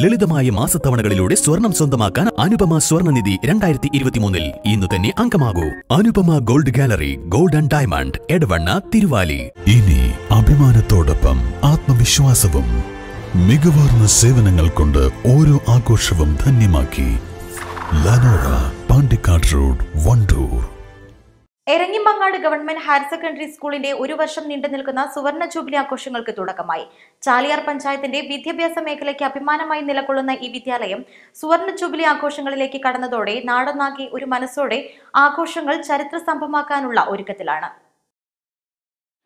ലളിതമായ മാസത്തവണകളിലൂടെ സ്വർണം സ്വന്തമാക്കാൻ അനുപമ സ്വർണ്ണനിധി 2023 ഇന്ന് തന്നെ അംഗമാകൂ. Anupama gold gallery, gold and diamond, Edavanna, Thiruvali. ഇനി അഭിമാനത്തോടൊപ്പം ആത്മവിശ്വാസവും. മികവാർന്ന സേവനങ്ങൾ കൊണ്ട് ഓരോ ആഘോഷവും ധന്യമാക്കി. ലനോറ, Pandikkad road, Wandoor. Eranhimangad government higher secondary സ്കൂളിന്റെ ഒരു വർഷം നീണ്ടുനിൽക്കുന്ന സുവർണ ജൂബിലി ആഘോഷങ്ങൾക്ക് തുടക്കമായി. ചാലിയാർ പഞ്ചായത്തിന്റെ വിദ്യാഭ്യാസ മേഖലയ്ക്ക് അഭിമാനമായി നിലകൊള്ളുന്ന ഈ വിദ്യാലയം സുവർണ ജൂബിലി ആഘോഷങ്ങളിലേക്ക് കടന്നതോടെ നാടൊന്നാകെ ഒരു മനസ്സോടെ ആഘോഷങ്ങൾ ചരിത്ര സംഭവമാക്കാനുള്ള ഒരുക്കത്തിലാണ്.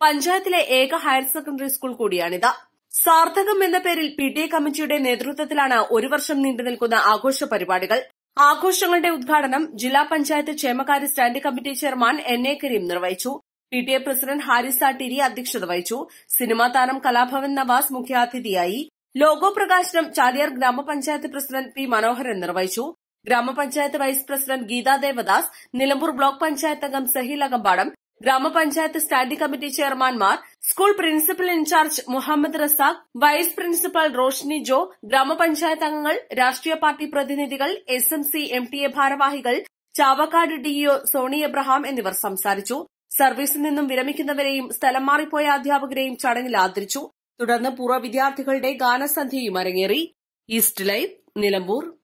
പഞ്ചായത്തിലെ ഏക ഹയർ സെക്കൻഡറി സ്കൂൾ കൂടിയാണിത്. സാർത്ഥകം എന്ന പേരിൽ PTA കമ്മിറ്റിയുടെ നേതൃത്വത്തിലാണ് ഒരു വർഷം നീണ്ടുനിൽക്കുന്ന ആഘോഷ പരിപാടികൾ. ആഘോഷങ്ങളുടെ ഉദ്ഘാടനം ജില്ലാ പഞ്ചായത്ത് ക്ഷേമകാര്യ standing committee chairman NA Kareem നിർവഹിച്ചു. PTA പ്രസിഡന്റ് ഹാരിസ് ആട്ടിരി അധ്യക്ഷത വഹിച്ചു. സിനിമാ താരം കലാഭവൻ നവാസ് മുഖ്യാതിഥിയായി. ലോഗോ പ്രകാശനം ചാലിയാർ ഗ്രാമപഞ്ചായത്ത് പ്രസിഡന്റ് P മനോഹരൻ നിർവഹിച്ചു. ഗ്രാമപഞ്ചായത്ത് vice president Geetha Devadas, Nilambur block panchayat അംഗം സഹീൽ അകമ്പാടം, ഗ്രാമപഞ്ചായത്ത് സ്റ്റാൻഡിംഗ് കമ്മിറ്റി ചെയർമാൻമാർ, school principal in charge Muhammad Razak, vice principal Roshni Jo, ഗ്രാമപഞ്ചായത്ത് അംഗങ്ങൾ, രാഷ്ട്രീയ പാർട്ടി പ്രതിനിധികൾ, SMC MTA ഭാരവാഹികൾ, ചാവക്കാട് DEO സോണി എബ്രഹാം എന്നിവർ സംസാരിച്ചു. സർവീസിൽ നിന്നും വിരമിക്കുന്നവരെയും സ്ഥലം മാറിപ്പോയ അധ്യാപകരെയും ചടങ്ങിൽ ആദരിച്ചു. തുടർന്ന് പൂർവ്വ വിദ്യാർത്ഥികളുടെ ഗാനസന്ധ്യയും അരങ്ങേറി. East live, Nilambur.